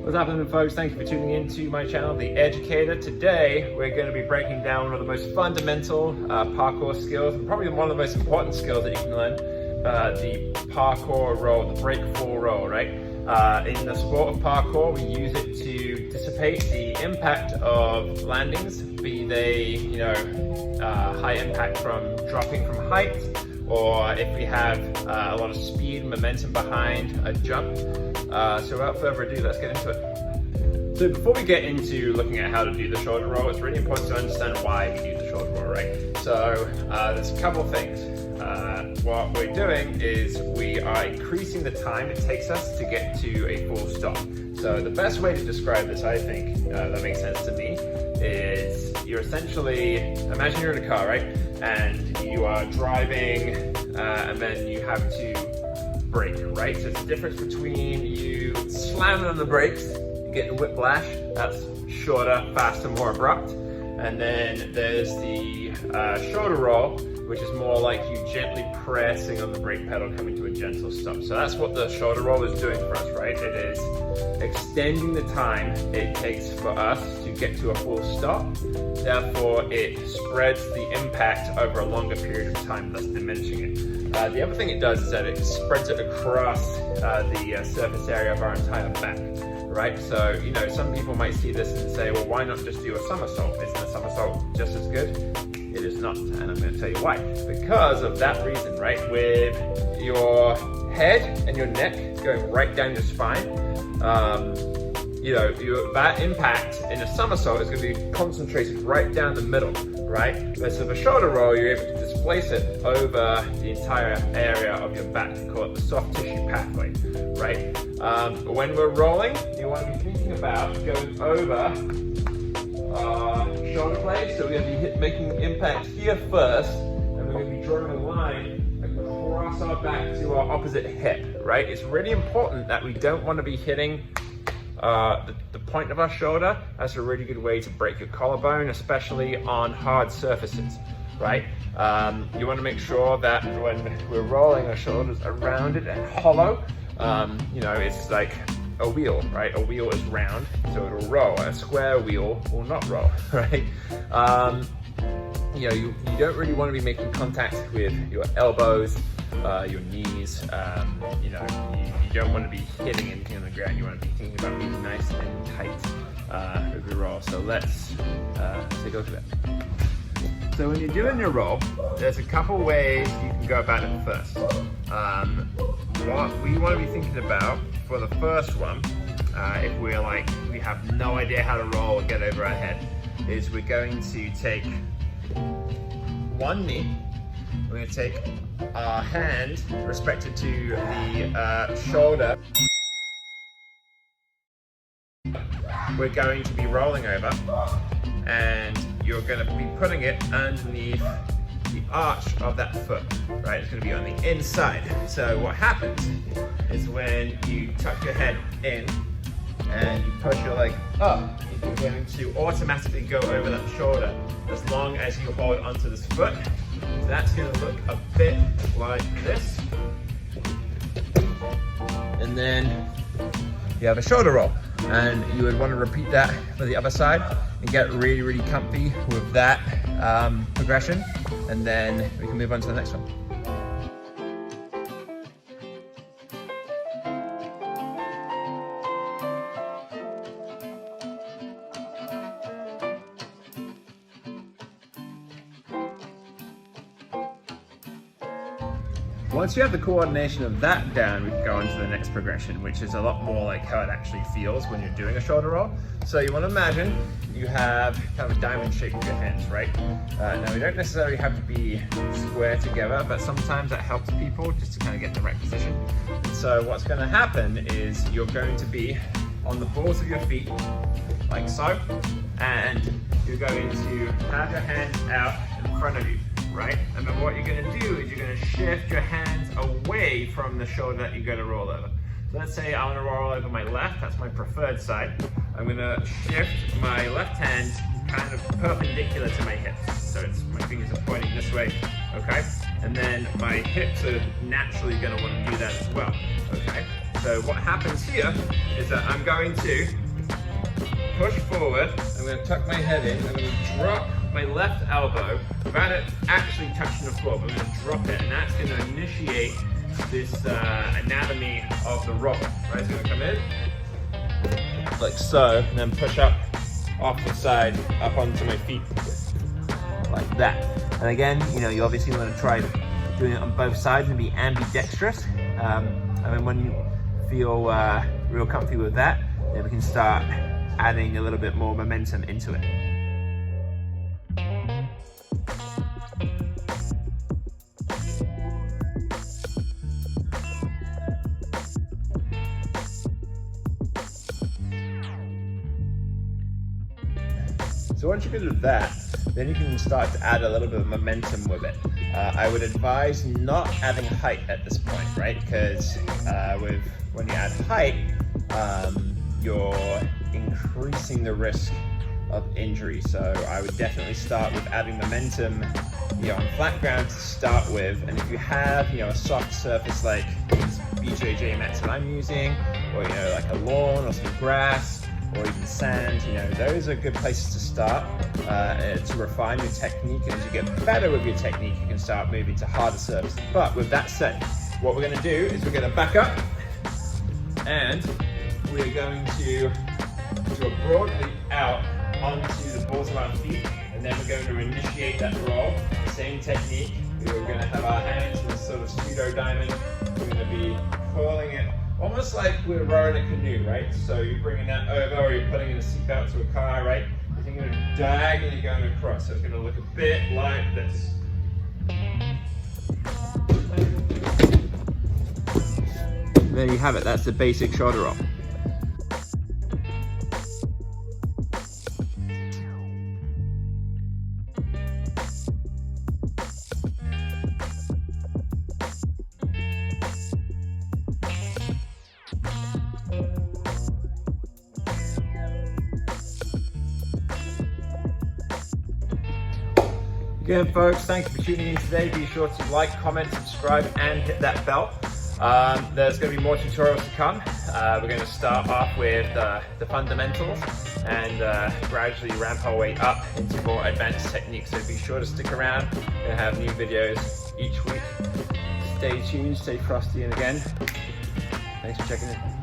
What's happening, folks? Thank you for tuning in to my channel, The Educator. Today, we're going to be breaking down one of the most fundamental parkour skills, and probably one of the most important skills that you can learn, the parkour roll, the break fall roll, right? In the sport of parkour, we use it to dissipate the impact of landings, be they, high impact from dropping from height, or if we have a lot of speed and momentum behind a jump. So without further ado, let's get into it. So before we get into looking at how to do the shoulder roll, it's really important to understand why we do the shoulder roll, right? So there's a couple of things. What we're doing is we are increasing the time it takes us to get to a full stop. So the best way to describe this, I think, that makes sense to me, is you're essentially, imagine you're in a car, right? And you are driving and then you have to brake, right? So it's the difference between you slamming on the brakes, you get whiplash, that's shorter, faster, more abrupt. And then there's the shoulder roll, which is more like you gently pressing on the brake pedal, coming to a gentle stop. So that's what the shoulder roll is doing for us, right? It is extending the time it takes for us to get to a full stop. Therefore, it spreads the impact over a longer period of time, thus diminishing it. The other thing it does is that it spreads it across the surface area of our entire back, right? So, some people might see this and say, well, why not just do a somersault? Isn't a somersault just as good? It is not, and I'm going to tell you why. Because of that reason, right? With your head and your neck going right down your spine, that impact in a somersault is going to be concentrated right down the middle, right? Whereas with a shoulder roll, you're able to displace it over the entire area of your back. We call it the soft tissue pathway, right? When we're rolling, you want to be thinking about going over shoulder blade. So we're going to be making impact here first, and we're going to be drawing a line across our back to our opposite hip, right? It's really important that we don't want to be hitting the point of our shoulder. That's a really good way to break your collarbone, especially on hard surfaces, right? You want to make sure that when we're rolling, our shoulders are rounded and hollow. It's like a wheel, right? A wheel is round, so it'll roll. A square wheel will not roll, right? You don't really want to be making contact with your elbows, your knees. You don't want to be hitting anything on the ground. You want to be thinking about being nice and tight with your roll. So let's take a look at that. So when you're doing your roll, there's a couple ways you can go about it first. What we want to be thinking about for the first one, if we have no idea how to roll or get over our head, is we're going to take one knee, we're going to take our hand respected to the shoulder. We're going to be rolling over, and you're going to be putting it underneath the arch of that foot, right? It's going to be on the inside. So what happens is when you tuck your head in and you push your leg up, you're going to automatically go over that shoulder as long as you hold onto this foot. So that's going to look a bit like this. And then you have a shoulder roll, and you would want to repeat that for the other side and get really, really comfy with that progression, and then we can move on to the next one. Once you have the coordination of that down, we can go on to the next progression, which is a lot more like how it actually feels when you're doing a shoulder roll. So you want to imagine you have kind of a diamond shape with your hands, right? Now we don't necessarily have to be square together, but sometimes that helps people just to kind of get in the right position. And so what's going to happen is you're going to be on the balls of your feet, like so, and you're going to have your hands out in front of you, right? And then what you're going to do is you're going to shift your hands away from the shoulder that you're going to roll over. So let's say I want to roll over my left, that's my preferred side. I'm going to shift my left hand kind of perpendicular to my hips. So my fingers are pointing this way, okay? And then my hips are naturally going to want to do that as well, okay? So what happens here is that I'm going to push forward, I'm going to tuck my head in, I'm going to drop my left elbow without it actually touching the floor, but I'm going to drop it, and that's going to initiate this anatomy of the roll. Right, it's going to come in like so, and then push up off the side, up onto my feet, like that. And again, you know, you obviously want to try doing it on both sides and be ambidextrous. And then when you feel real comfy with that, then we can start adding a little bit more momentum into it. So once you're good with that, then you can start to add a little bit of momentum with it. I would advise not adding height at this point, right? Because when you add height, you're increasing the risk of injury. So I would definitely start with adding momentum, you know, on flat ground to start with. And if you have, you know, a soft surface like these BJJ mats that I'm using, or, you know, like a lawn or some grass, or even sand, you know, those are good places to start to refine your technique. And as you get better with your technique, you can start moving to harder surfaces. But with that said, what we're going to do is we're going to back up, and we're going to do a broad leap out onto the balls of our feet, and then we're going to initiate that roll. Same technique. We're going to have our hands in this sort of pseudo diamond. We're going to be pulling it almost like we're rowing a canoe, right? So you're bringing that over, or you're putting in a seatbelt to a car, right? You're going to diagonally going across. So it's going to look a bit like this. There you have it. That's the basic shoulder roll. Again, folks, thank you for tuning in today. Be sure to like, comment, subscribe, and hit that bell. There's going to be more tutorials to come. We're going to start off with the fundamentals and gradually ramp our way up into more advanced techniques. So be sure to stick around. We're going to have new videos each week. Stay tuned, stay frosty, and again, thanks for checking in.